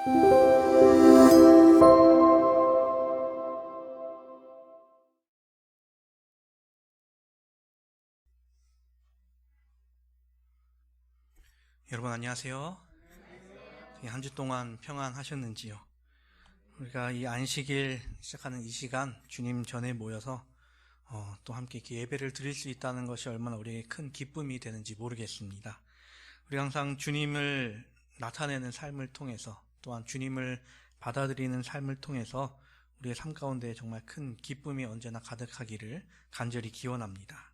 여러분 안녕하세요. 한 주 동안 평안하셨는지요? 우리가 이 안식일 시작하는 이 시간 주님 전에 모여서 또 함께 이렇게 예배를 드릴 수 있다는 것이 얼마나 우리에게 큰 기쁨이 되는지 모르겠습니다. 우리가 항상 주님을 나타내는 삶을 통해서, 또한 주님을 받아들이는 삶을 통해서 우리의 삶 가운데 정말 큰 기쁨이 언제나 가득하기를 간절히 기원합니다.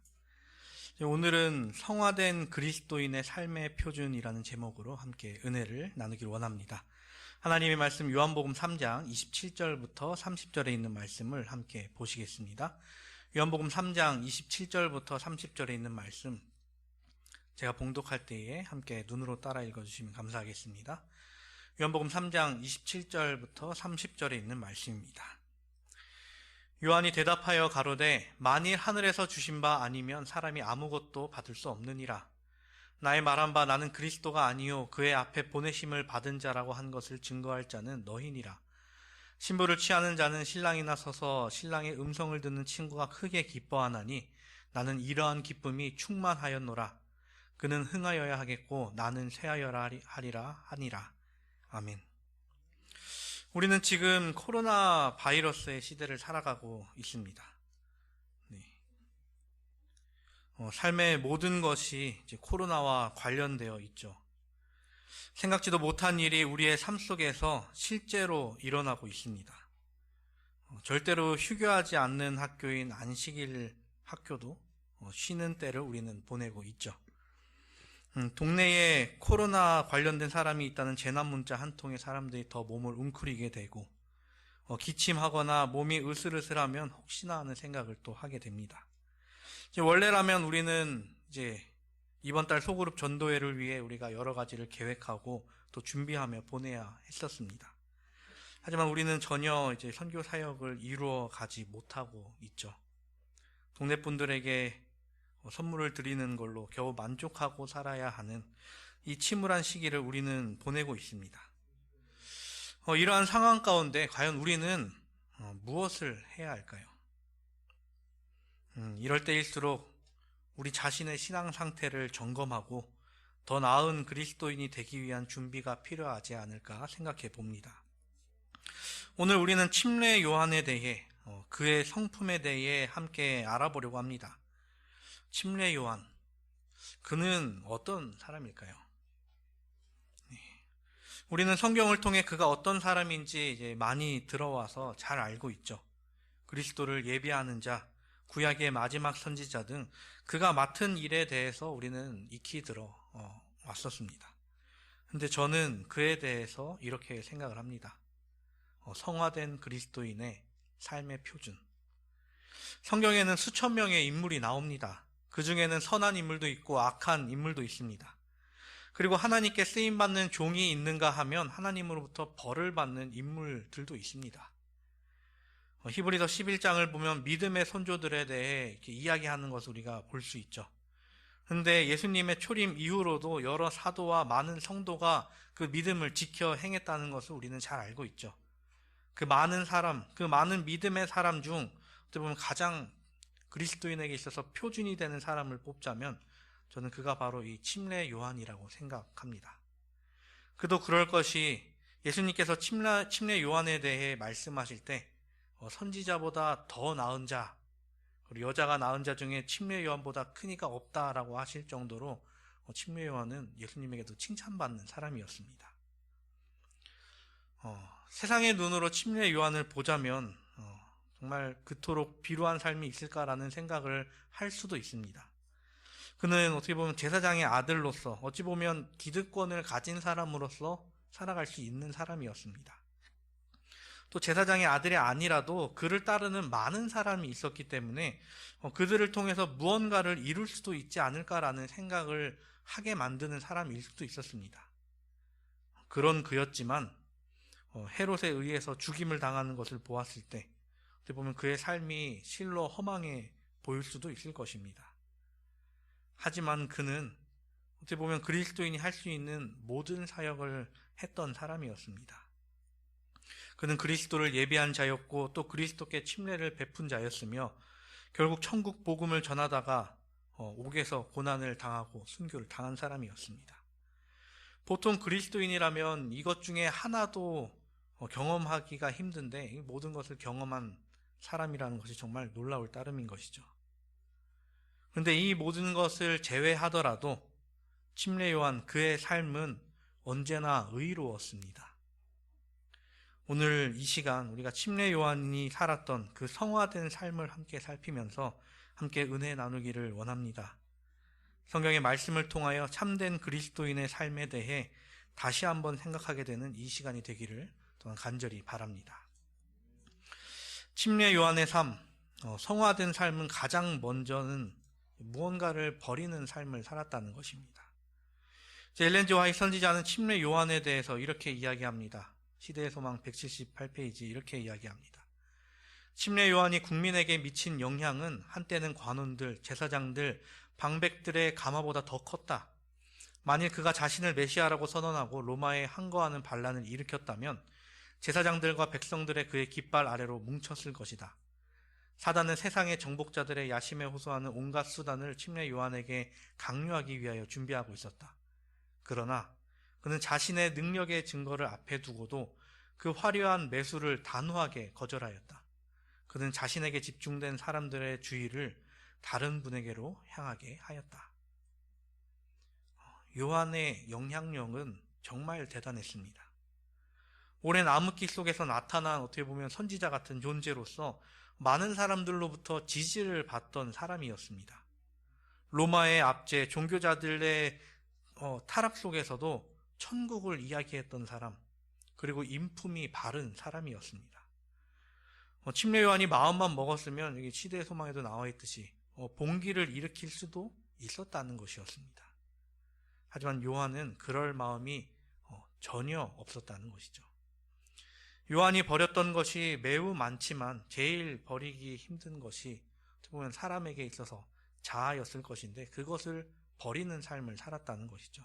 오늘은 성화된 그리스도인의 삶의 표준이라는 제목으로 함께 은혜를 나누기를 원합니다. 하나님의 말씀 요한복음 3장 27절부터 30절에 있는 말씀을 함께 보시겠습니다. 요한복음 3장 27절부터 30절에 있는 말씀, 제가 봉독할 때에 함께 눈으로 따라 읽어주시면 감사하겠습니다. 요한복음 3장 27절부터 30절에 있는 말씀입니다. 요한이 대답하여 가로되 만일 하늘에서 주신 바 아니면 사람이 아무것도 받을 수 없느니라. 나의 말한 바 나는 그리스도가 아니요 그의 앞에 보내심을 받은 자라고 한 것을 증거할 자는 너희니라. 신부를 취하는 자는 신랑이나 서서 신랑의 음성을 듣는 친구가 크게 기뻐하나니 나는 이러한 기쁨이 충만하였노라. 그는 흥하여야 하겠고 나는 쇠하여야 하리라 하니라. 아멘. 우리는 지금 코로나 바이러스의 시대를 살아가고 있습니다. 삶의 모든 것이 이제 코로나와 관련되어 있죠. 생각지도 못한 일이 우리의 삶 속에서 실제로 일어나고 있습니다. 절대로 휴교하지 않는 학교인 안식일 학교도 쉬는 때를 우리는 보내고 있죠. 동네에 코로나 관련된 사람이 있다는 재난 문자 한 통에 사람들이 더 몸을 웅크리게 되고, 기침하거나 몸이 으슬으슬하면 혹시나 하는 생각을 또 하게 됩니다. 원래라면 우리는 이제 이번 달 소그룹 전도회를 위해 우리가 여러 가지를 계획하고 또 준비하며 보내야 했었습니다. 하지만 우리는 전혀 이제 선교 사역을 이루어 가지 못하고 있죠. 동네 분들에게 선물을 드리는 걸로 겨우 만족하고 살아야 하는 이 침울한 시기를 우리는 보내고 있습니다. 이러한 상황 가운데 과연 우리는 무엇을 해야 할까요? 이럴 때일수록 우리 자신의 신앙 상태를 점검하고 더 나은 그리스도인이 되기 위한 준비가 필요하지 않을까 생각해 봅니다. 오늘 우리는 침례 요한에 대해, 그의 성품에 대해 함께 알아보려고 합니다. 침례 요한, 그는 어떤 사람일까요? 우리는 성경을 통해 그가 어떤 사람인지 이제 많이 들어와서 잘 알고 있죠. 그리스도를 예비하는 자, 구약의 마지막 선지자 등 그가 맡은 일에 대해서 우리는 익히 들어 왔었습니다. 근데 저는 그에 대해서 이렇게 생각을 합니다. 성화된 그리스도인의 삶의 표준. 성경에는 수천 명의 인물이 나옵니다. 그 중에는 선한 인물도 있고 악한 인물도 있습니다. 그리고 하나님께 쓰임받는 종이 있는가 하면 하나님으로부터 벌을 받는 인물들도 있습니다. 히브리서 11장을 보면 믿음의 선조들에 대해 이렇게 이야기하는 것을 우리가 볼 수 있죠. 그런데 예수님의 초림 이후로도 여러 사도와 많은 성도가 그 믿음을 지켜 행했다는 것을 우리는 잘 알고 있죠. 그 많은 사람, 그 많은 믿음의 사람 중 어떻게 보면 가장 그리스도인에게 있어서 표준이 되는 사람을 뽑자면 저는 그가 바로 이 침례 요한이라고 생각합니다. 그도 그럴 것이 예수님께서 침례 요한에 대해 말씀하실 때 선지자보다 더 나은 자, 그리고 여자가 낳은 자 중에 침례 요한보다 큰 이가 없다라고 하실 정도로 침례 요한은 예수님에게도 칭찬받는 사람이었습니다. 세상의 눈으로 침례 요한을 보자면 정말 그토록 비루한 삶이 있을까라는 생각을 할 수도 있습니다. 그는 어떻게 보면 제사장의 아들로서, 어찌 보면 기득권을 가진 사람으로서 살아갈 수 있는 사람이었습니다. 또 제사장의 아들이 아니라도 그를 따르는 많은 사람이 있었기 때문에 그들을 통해서 무언가를 이룰 수도 있지 않을까라는 생각을 하게 만드는 사람일 수도 있었습니다. 그런 그였지만 헤롯에 의해서 죽임을 당하는 것을 보았을 때 어떻게 보면 그의 삶이 실로 허망해 보일 수도 있을 것입니다. 하지만 그는 어떻게 보면 그리스도인이 할 수 있는 모든 사역을 했던 사람이었습니다. 그는 그리스도를 예비한 자였고 또 그리스도께 침례를 베푼 자였으며 결국 천국 복음을 전하다가 옥에서 고난을 당하고 순교를 당한 사람이었습니다. 보통 그리스도인이라면 이것 중에 하나도 경험하기가 힘든데 이 모든 것을 경험한 사람이라는 것이 정말 놀라울 따름인 것이죠. 그런데 이 모든 것을 제외하더라도 침례 요한 그의 삶은 언제나 의로웠습니다. 오늘 이 시간 우리가 침례 요한이 살았던 그 성화된 삶을 함께 살피면서 함께 은혜 나누기를 원합니다. 성경의 말씀을 통하여 참된 그리스도인의 삶에 대해 다시 한번 생각하게 되는 이 시간이 되기를 또한 간절히 바랍니다. 침례 요한의 삶, 성화된 삶은 가장 먼저는 무언가를 버리는 삶을 살았다는 것입니다. 엘렌 G. 화이트 선지자는 침례 요한에 대해서 이렇게 이야기합니다. 시대의 소망 178페이지 이렇게 이야기합니다. 침례 요한이 국민에게 미친 영향은 한때는 관원들, 제사장들, 방백들의 감화보다 더 컸다. 만일 그가 자신을 메시아라고 선언하고 로마에 항거하는 반란을 일으켰다면 제사장들과 백성들의 그의 깃발 아래로 뭉쳤을 것이다. 사단은 세상의 정복자들의 야심에 호소하는 온갖 수단을 침례 요한에게 강요하기 위하여 준비하고 있었다. 그러나 그는 자신의 능력의 증거를 앞에 두고도 그 화려한 매수를 단호하게 거절하였다. 그는 자신에게 집중된 사람들의 주의를 다른 분에게로 향하게 하였다. 요한의 영향력은 정말 대단했습니다. 오랜 암흑기 속에서 나타난 어떻게 보면 선지자 같은 존재로서 많은 사람들로부터 지지를 받던 사람이었습니다. 로마의 압제, 종교자들의 타락 속에서도 천국을 이야기했던 사람, 그리고 인품이 바른 사람이었습니다. 침례 요한이 마음만 먹었으면 여기 시대의 소망에도 나와 있듯이 봉기를 일으킬 수도 있었다는 것이었습니다. 하지만 요한은 그럴 마음이 전혀 없었다는 것이죠. 요한이 버렸던 것이 매우 많지만 제일 버리기 힘든 것이 어떻게 보면 사람에게 있어서 자아였을 것인데 그것을 버리는 삶을 살았다는 것이죠.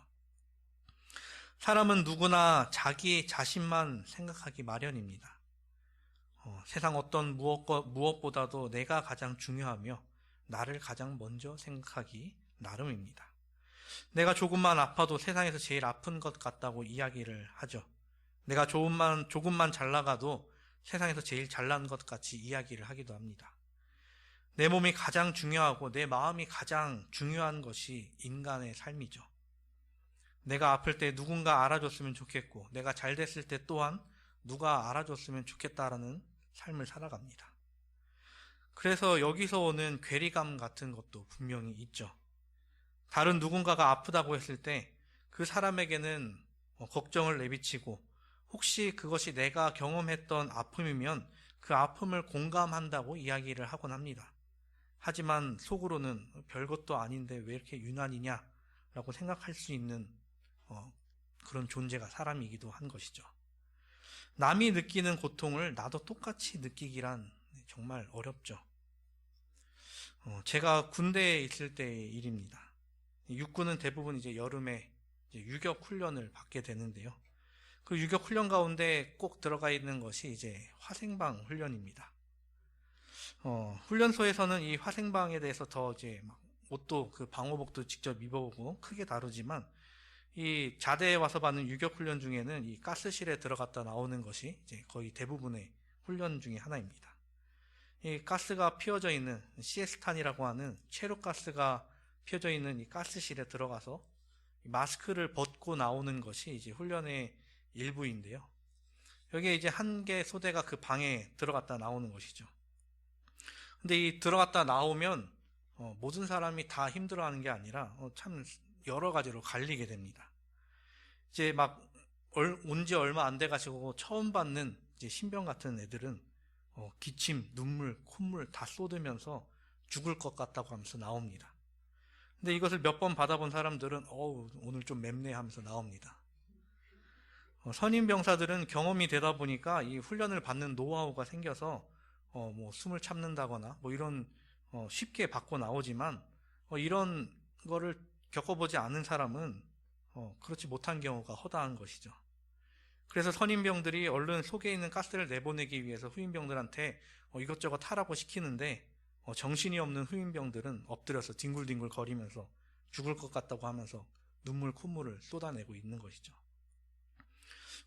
사람은 누구나 자기 자신만 생각하기 마련입니다. 세상 어떤 무엇보다도 내가 가장 중요하며 나를 가장 먼저 생각하기 나름입니다. 내가 조금만 아파도 세상에서 제일 아픈 것 같다고 이야기를 하죠. 내가 조금만 잘 나가도 세상에서 제일 잘난 것 같이 이야기를 하기도 합니다. 내 몸이 가장 중요하고 내 마음이 가장 중요한 것이 인간의 삶이죠. 내가 아플 때 누군가 알아줬으면 좋겠고 내가 잘 됐을 때 또한 누가 알아줬으면 좋겠다라는 삶을 살아갑니다. 그래서 여기서 오는 괴리감 같은 것도 분명히 있죠. 다른 누군가가 아프다고 했을 때 그 사람에게는 걱정을 내비치고 혹시 그것이 내가 경험했던 아픔이면 그 아픔을 공감한다고 이야기를 하곤 합니다. 하지만 속으로는 별것도 아닌데 왜 이렇게 유난이냐라고 생각할 수 있는 그런 존재가 사람이기도 한 것이죠. 남이 느끼는 고통을 나도 똑같이 느끼기란 정말 어렵죠. 제가 군대에 있을 때의 일입니다. 육군은 대부분 이제 여름에 유격 훈련을 받게 되는데요. 그 유격 훈련 가운데 꼭 들어가 있는 것이 이제 화생방 훈련입니다. 훈련소에서는 이 화생방에 대해서 더 이제 막 옷도 그 방호복도 직접 입어보고 크게 다루지만 이 자대에 와서 받는 유격 훈련 중에는 이 가스실에 들어갔다 나오는 것이 이제 거의 대부분의 훈련 중에 하나입니다. 이 가스가 피어져 있는 시에스탄이라고 하는 체류가스가 피어져 있는 이 가스실에 들어가서 마스크를 벗고 나오는 것이 이제 훈련의 일부인데요. 여기에 이제 한 개 소대가 그 방에 들어갔다 나오는 것이죠. 근데 이 들어갔다 나오면 모든 사람이 다 힘들어하는 게 아니라 참 여러 가지로 갈리게 됩니다. 이제 막 온 지 얼마 안 돼 가지고 처음 받는 이제 신병 같은 애들은 기침, 눈물, 콧물 다 쏟으면서 죽을 것 같다고 하면서 나옵니다. 근데 이것을 몇 번 받아본 사람들은 오늘 좀 맵네 하면서 나옵니다. 선임 병사들은 경험이 되다 보니까 이 훈련을 받는 노하우가 생겨서 뭐 숨을 참는다거나 뭐 이런 쉽게 받고 나오지만 이런 거를 겪어보지 않은 사람은 그렇지 못한 경우가 허다한 것이죠. 그래서 선임병들이 얼른 속에 있는 가스를 내보내기 위해서 후임병들한테 이것저것 하라고 시키는데 정신이 없는 후임병들은 엎드려서 뒹굴뒹굴 거리면서 죽을 것 같다고 하면서 눈물 콧물을 쏟아내고 있는 것이죠.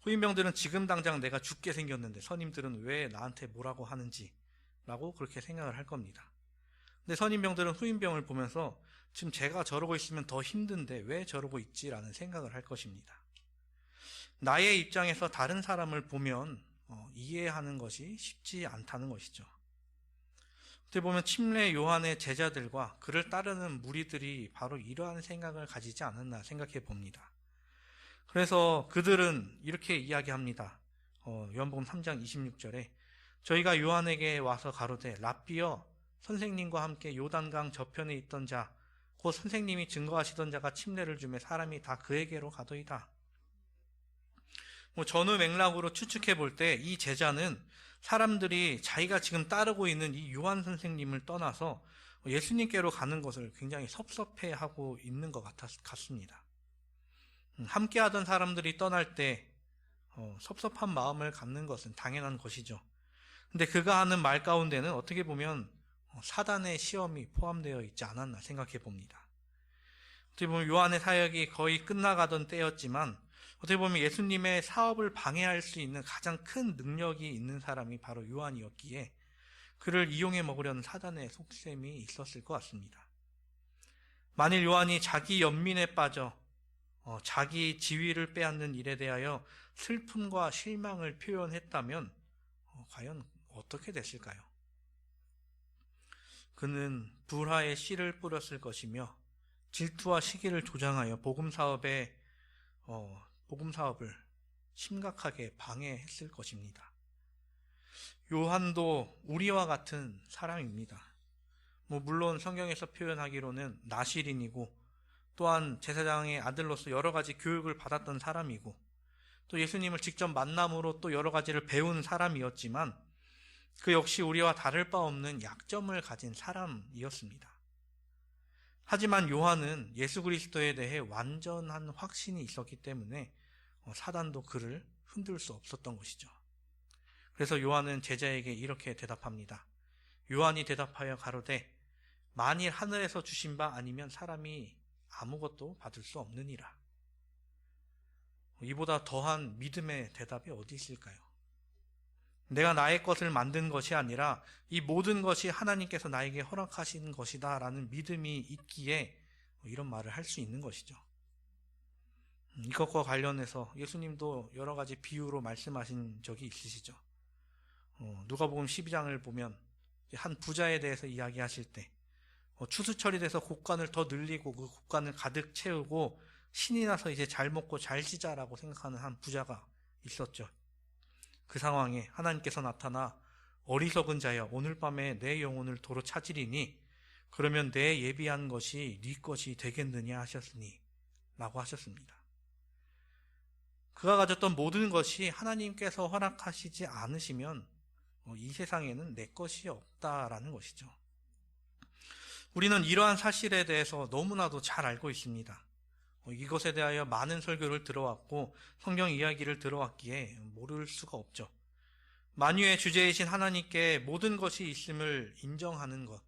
후임병들은 지금 당장 내가 죽게 생겼는데 선임들은 왜 나한테 뭐라고 하는지 라고 그렇게 생각을 할 겁니다. 근데 선임병들은 후임병을 보면서 지금 제가 저러고 있으면 더 힘든데 왜 저러고 있지라는 생각을 할 것입니다. 나의 입장에서 다른 사람을 보면 이해하는 것이 쉽지 않다는 것이죠. 어떻게 보면 침례 요한의 제자들과 그를 따르는 무리들이 바로 이러한 생각을 가지지 않았나 생각해 봅니다. 그래서 그들은 이렇게 이야기합니다. 요한복음 3장 26절에 저희가 요한에게 와서 가로되 랍비여 선생님과 함께 요단강 저편에 있던 자 곧 선생님이 증거하시던 자가 침례를 주매 사람이 다 그에게로 가더이다. 전후 맥락으로 추측해 볼 때 이 제자는 사람들이 자기가 지금 따르고 있는 이 요한 선생님을 떠나서 예수님께로 가는 것을 굉장히 섭섭해하고 있는 것 같습니다. 함께 하던 사람들이 떠날 때 섭섭한 마음을 갖는 것은 당연한 것이죠. 근데 그가 하는 말 가운데는 어떻게 보면 사단의 시험이 포함되어 있지 않았나 생각해 봅니다. 어떻게 보면 요한의 사역이 거의 끝나가던 때였지만 어떻게 보면 예수님의 사업을 방해할 수 있는 가장 큰 능력이 있는 사람이 바로 요한이었기에 그를 이용해 먹으려는 사단의 속셈이 있었을 것 같습니다. 만일 요한이 자기 연민에 빠져 자기 지위를 빼앗는 일에 대하여 슬픔과 실망을 표현했다면 과연 어떻게 됐을까요? 그는 불화의 씨를 뿌렸을 것이며 질투와 시기를 조장하여 복음 사업을 심각하게 방해했을 것입니다. 요한도 우리와 같은 사람입니다. 물론 성경에서 표현하기로는 나실인이고 또한 제사장의 아들로서 여러 가지 교육을 받았던 사람이고 또 예수님을 직접 만남으로 또 여러 가지를 배운 사람이었지만 그 역시 우리와 다를 바 없는 약점을 가진 사람이었습니다. 하지만 요한은 예수 그리스도에 대해 완전한 확신이 있었기 때문에 사단도 그를 흔들 수 없었던 것이죠. 그래서 요한은 제자에게 이렇게 대답합니다. 요한이 대답하여 가로되 만일 하늘에서 주신 바 아니면 사람이 아무것도 받을 수 없느니라. 이보다 더한 믿음의 대답이 어디 있을까요? 내가 나의 것을 만든 것이 아니라 이 모든 것이 하나님께서 나에게 허락하신 것이다 라는 믿음이 있기에 이런 말을 할 수 있는 것이죠. 이것과 관련해서 예수님도 여러 가지 비유로 말씀하신 적이 있으시죠. 누가복음 12장을 보면 한 부자에 대해서 이야기하실 때 추수철이 돼서 곡간을 더 늘리고 그 곡간을 가득 채우고 신이 나서 이제 잘 먹고 잘 지자라고 생각하는 한 부자가 있었죠. 그 상황에 하나님께서 나타나 어리석은 자여 오늘 밤에 내 영혼을 도로 찾으리니 그러면 내 예비한 것이 네 것이 되겠느냐 하셨으니 라고 하셨습니다. 그가 가졌던 모든 것이 하나님께서 허락하시지 않으시면 이 세상에는 내 것이 없다라는 것이죠. 우리는 이러한 사실에 대해서 너무나도 잘 알고 있습니다. 이것에 대하여 많은 설교를 들어왔고 성경 이야기를 들어왔기에 모를 수가 없죠. 만유의 주제이신 하나님께 모든 것이 있음을 인정하는 것,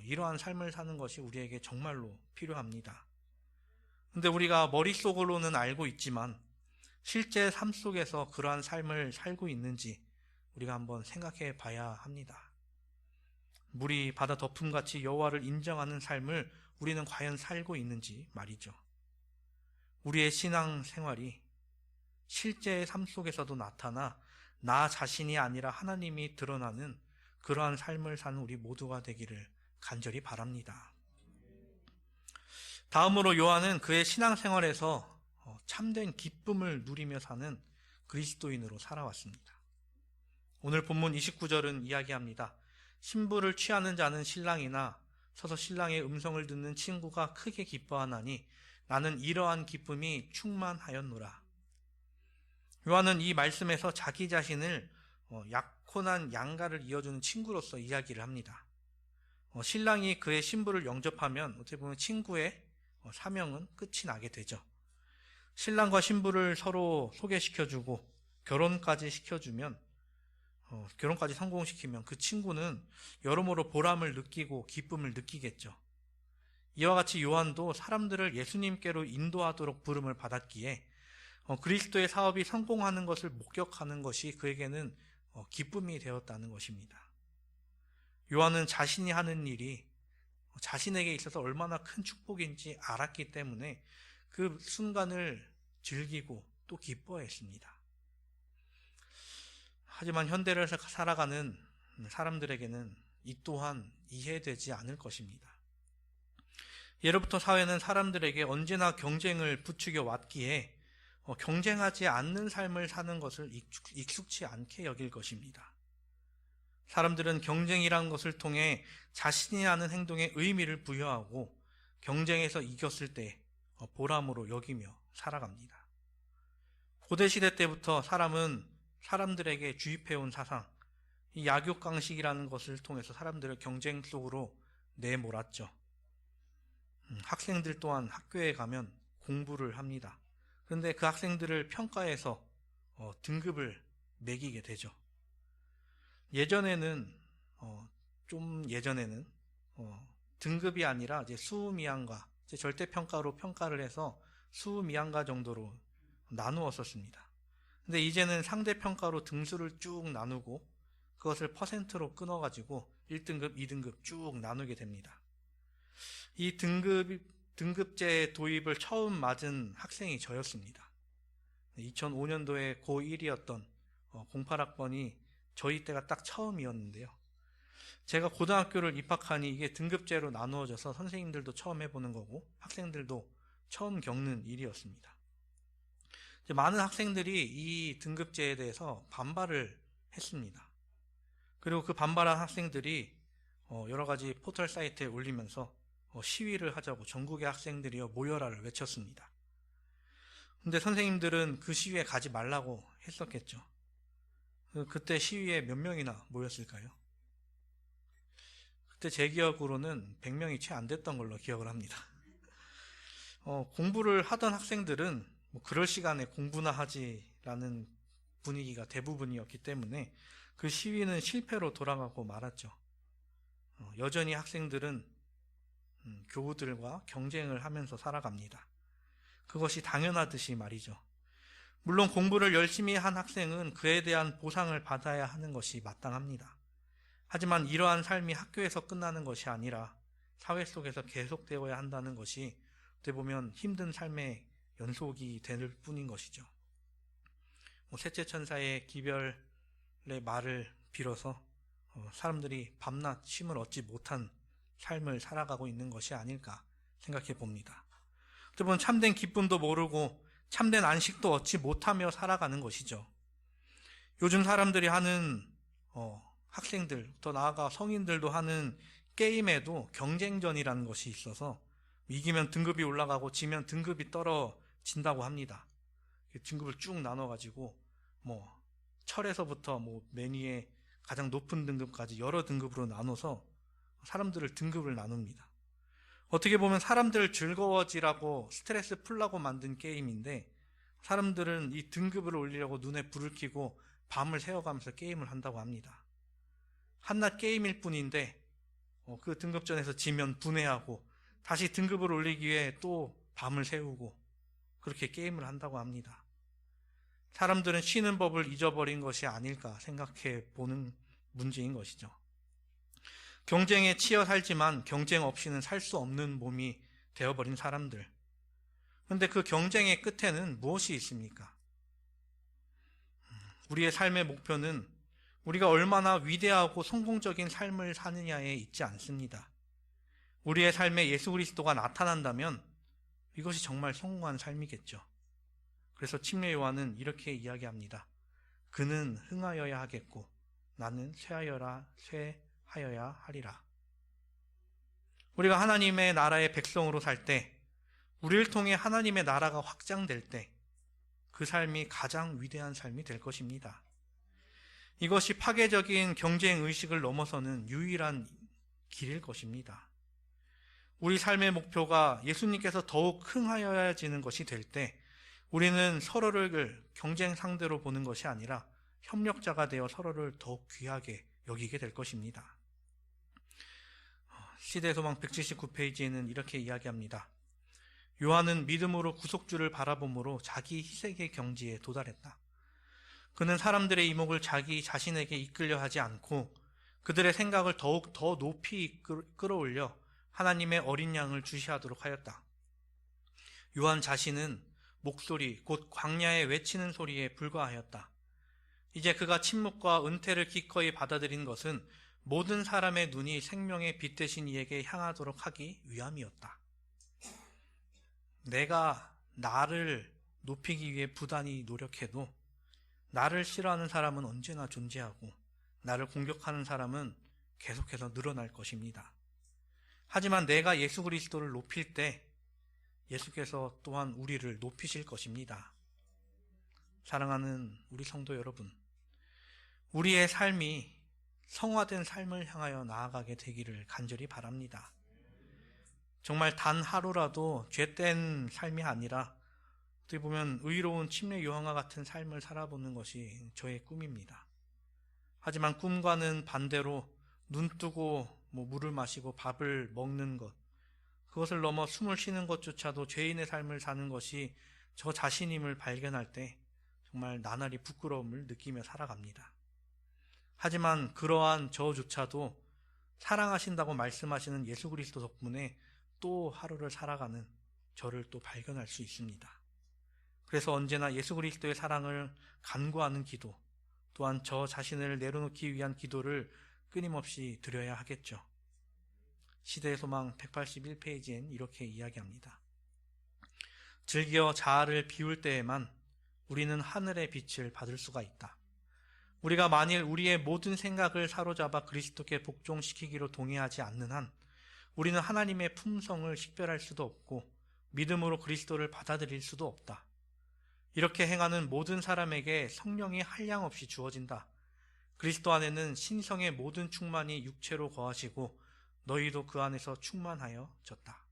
이러한 삶을 사는 것이 우리에게 정말로 필요합니다. 근데 우리가 머릿속으로는 알고 있지만 실제 삶 속에서 그러한 삶을 살고 있는지 우리가 한번 생각해 봐야 합니다. 물이 바다 덮음같이 여호와를 인정하는 삶을 우리는 과연 살고 있는지 말이죠. 우리의 신앙 생활이 실제의 삶 속에서도 나타나 나 자신이 아니라 하나님이 드러나는 그러한 삶을 사는 우리 모두가 되기를 간절히 바랍니다. 다음으로 요한은 그의 신앙 생활에서 참된 기쁨을 누리며 사는 그리스도인으로 살아왔습니다. 오늘 본문 29절은 이야기합니다. 신부를 취하는 자는 신랑이나 서서 신랑의 음성을 듣는 친구가 크게 기뻐하나니 나는 이러한 기쁨이 충만하였노라. 요한은 이 말씀에서 자기 자신을 약혼한 양가를 이어주는 친구로서 이야기를 합니다. 신랑이 그의 신부를 영접하면 어떻게 보면 친구의 사명은 끝이 나게 되죠. 신랑과 신부를 서로 소개시켜주고 결혼까지 시켜주면, 결혼까지 성공시키면 그 친구는 여러모로 보람을 느끼고 기쁨을 느끼겠죠. 이와 같이 요한도 사람들을 예수님께로 인도하도록 부름을 받았기에 그리스도의 사업이 성공하는 것을 목격하는 것이 그에게는 기쁨이 되었다는 것입니다. 요한은 자신이 하는 일이 자신에게 있어서 얼마나 큰 축복인지 알았기 때문에 그 순간을 즐기고 또 기뻐했습니다. 하지만 현대를 살아가는 사람들에게는 이 또한 이해되지 않을 것입니다. 예로부터 사회는 사람들에게 언제나 경쟁을 부추겨 왔기에 경쟁하지 않는 삶을 사는 것을 익숙치 않게 여길 것입니다. 사람들은 경쟁이라는 것을 통해 자신이 하는 행동에 의미를 부여하고 경쟁에서 이겼을 때 보람으로 여기며 살아갑니다. 고대시대 때부터 사람은 사람들에게 주입해온 사상, 이 약육강식이라는 것을 통해서 사람들을 경쟁 속으로 내몰았죠. 학생들 또한 학교에 가면 공부를 합니다. 그런데 그 학생들을 평가해서 등급을 매기게 되죠. 예전에는 등급이 아니라 이제 수미양가, 절대평가로 평가를 해서 수미양가 정도로 나누었었습니다. 근데 이제는 상대평가로 등수를 쭉 나누고 그것을 퍼센트로 끊어가지고 1등급, 2등급 쭉 나누게 됩니다. 이 등급제 도입을 처음 맞은 학생이 저였습니다. 2005년도에 고1이었던 08학번이 저희 때가 딱 처음이었는데요. 제가 고등학교를 입학하니 이게 등급제로 나누어져서 선생님들도 처음 해보는 거고 학생들도 처음 겪는 일이었습니다. 많은 학생들이 이 등급제에 대해서 반발을 했습니다. 그리고 그 반발한 학생들이 여러 가지 포털 사이트에 올리면서 시위를 하자고 전국의 학생들이여 모여라를 외쳤습니다. 근데 선생님들은 그 시위에 가지 말라고 했었겠죠. 그때 시위에 몇 명이나 모였을까요? 그때 제 기억으로는 100명이 채 안 됐던 걸로 기억을 합니다. 공부를 하던 학생들은 그럴 시간에 공부나 하지라는 분위기가 대부분이었기 때문에 그 시위는 실패로 돌아가고 말았죠. 여전히 학생들은 교우들과 경쟁을 하면서 살아갑니다. 그것이 당연하듯이 말이죠. 물론 공부를 열심히 한 학생은 그에 대한 보상을 받아야 하는 것이 마땅합니다. 하지만 이러한 삶이 학교에서 끝나는 것이 아니라 사회 속에서 계속되어야 한다는 것이 어떻게 보면 힘든 삶의 연속이 될 뿐인 것이죠. 셋째 천사의 기별의 말을 빌어서 사람들이 밤낮 쉼을 얻지 못한 삶을 살아가고 있는 것이 아닐까 생각해 봅니다. 어떻게 보면 참된 기쁨도 모르고 참된 안식도 얻지 못하며 살아가는 것이죠. 요즘 사람들이 하는 학생들, 더 나아가 성인들도 하는 게임에도 경쟁전이라는 것이 있어서 이기면 등급이 올라가고 지면 등급이 떨어진다고 합니다. 등급을 쭉 나눠가지고 철에서부터 맨 위에 가장 높은 등급까지 여러 등급으로 나눠서 사람들을 등급을 나눕니다. 어떻게 보면 사람들을 즐거워지라고 스트레스 풀라고 만든 게임인데 사람들은 이 등급을 올리려고 눈에 불을 켜고 밤을 새워가면서 게임을 한다고 합니다. 한낱 게임일 뿐인데 그 등급전에서 지면 분해하고 다시 등급을 올리기 위해 또 밤을 새우고 그렇게 게임을 한다고 합니다. 사람들은 쉬는 법을 잊어버린 것이 아닐까 생각해 보는 문제인 것이죠. 경쟁에 치여 살지만 경쟁 없이는 살 수 없는 몸이 되어버린 사람들. 그런데 그 경쟁의 끝에는 무엇이 있습니까? 우리의 삶의 목표는 우리가 얼마나 위대하고 성공적인 삶을 사느냐에 있지 않습니다. 우리의 삶에 예수 그리스도가 나타난다면 이것이 정말 성공한 삶이겠죠. 그래서 침례 요한은 이렇게 이야기합니다. 그는 흥하여야 하겠고 나는 쇠하여야 하리라. 우리가 하나님의 나라의 백성으로 살 때, 우리를 통해 하나님의 나라가 확장될 때 그 삶이 가장 위대한 삶이 될 것입니다. 이것이 파괴적인 경쟁 의식을 넘어서는 유일한 길일 것입니다. 우리 삶의 목표가 예수님께서 더욱 흥하여지는 것이 될 때 우리는 서로를 경쟁 상대로 보는 것이 아니라 협력자가 되어 서로를 더욱 귀하게 여기게 될 것입니다. 시대소망 179페이지에는 이렇게 이야기합니다. 요한은 믿음으로 구속주를 바라봄으로 자기 희생의 경지에 도달했다. 그는 사람들의 이목을 자기 자신에게 이끌려 하지 않고 그들의 생각을 더욱 더 높이 끌어올려 하나님의 어린 양을 주시하도록 하였다. 요한 자신은 목소리, 곧 광야에 외치는 소리에 불과하였다. 이제 그가 침묵과 은퇴를 기꺼이 받아들인 것은 모든 사람의 눈이 생명의 빛 되신 이에게 향하도록 하기 위함이었다. 내가 나를 높이기 위해 부단히 노력해도 나를 싫어하는 사람은 언제나 존재하고 나를 공격하는 사람은 계속해서 늘어날 것입니다. 하지만 내가 예수 그리스도를 높일 때 예수께서 또한 우리를 높이실 것입니다. 사랑하는 우리 성도 여러분, 우리의 삶이 성화된 삶을 향하여 나아가게 되기를 간절히 바랍니다. 정말 단 하루라도 죄된 삶이 아니라 어떻게 보면 의로운 침례 요한과 같은 삶을 살아보는 것이 저의 꿈입니다. 하지만 꿈과는 반대로 눈 뜨고 물을 마시고 밥을 먹는 것, 그것을 넘어 숨을 쉬는 것조차도 죄인의 삶을 사는 것이 저 자신임을 발견할 때 정말 나날이 부끄러움을 느끼며 살아갑니다. 하지만 그러한 저조차도 사랑하신다고 말씀하시는 예수 그리스도 덕분에 또 하루를 살아가는 저를 또 발견할 수 있습니다. 그래서 언제나 예수 그리스도의 사랑을 간구하는 기도, 또한 저 자신을 내려놓기 위한 기도를 끊임없이 드려야 하겠죠. 시대의 소망 181페이지엔 이렇게 이야기합니다. 즐겨 자아를 비울 때에만 우리는 하늘의 빛을 받을 수가 있다. 우리가 만일 우리의 모든 생각을 사로잡아 그리스도께 복종시키기로 동의하지 않는 한 우리는 하나님의 품성을 식별할 수도 없고 믿음으로 그리스도를 받아들일 수도 없다. 이렇게 행하는 모든 사람에게 성령이 한량없이 주어진다. 그리스도 안에는 신성의 모든 충만이 육체로 거하시고 너희도 그 안에서 충만하여졌다.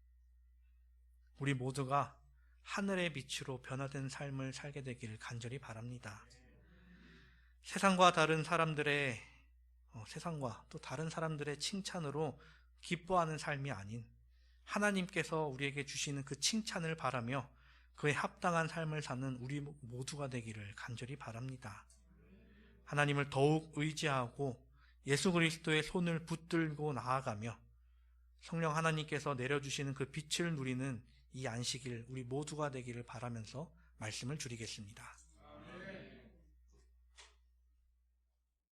우리 모두가 하늘의 빛으로 변화된 삶을 살게 되기를 간절히 바랍니다. 세상과 또 다른 사람들의 칭찬으로 기뻐하는 삶이 아닌 하나님께서 우리에게 주시는 그 칭찬을 바라며 그에 합당한 삶을 사는 우리 모두가 되기를 간절히 바랍니다. 하나님을 더욱 의지하고 예수 그리스도의 손을 붙들고 나아가며 성령 하나님께서 내려주시는 그 빛을 누리는 이 안식일 우리 모두가 되기를 바라면서 말씀을 줄이겠습니다.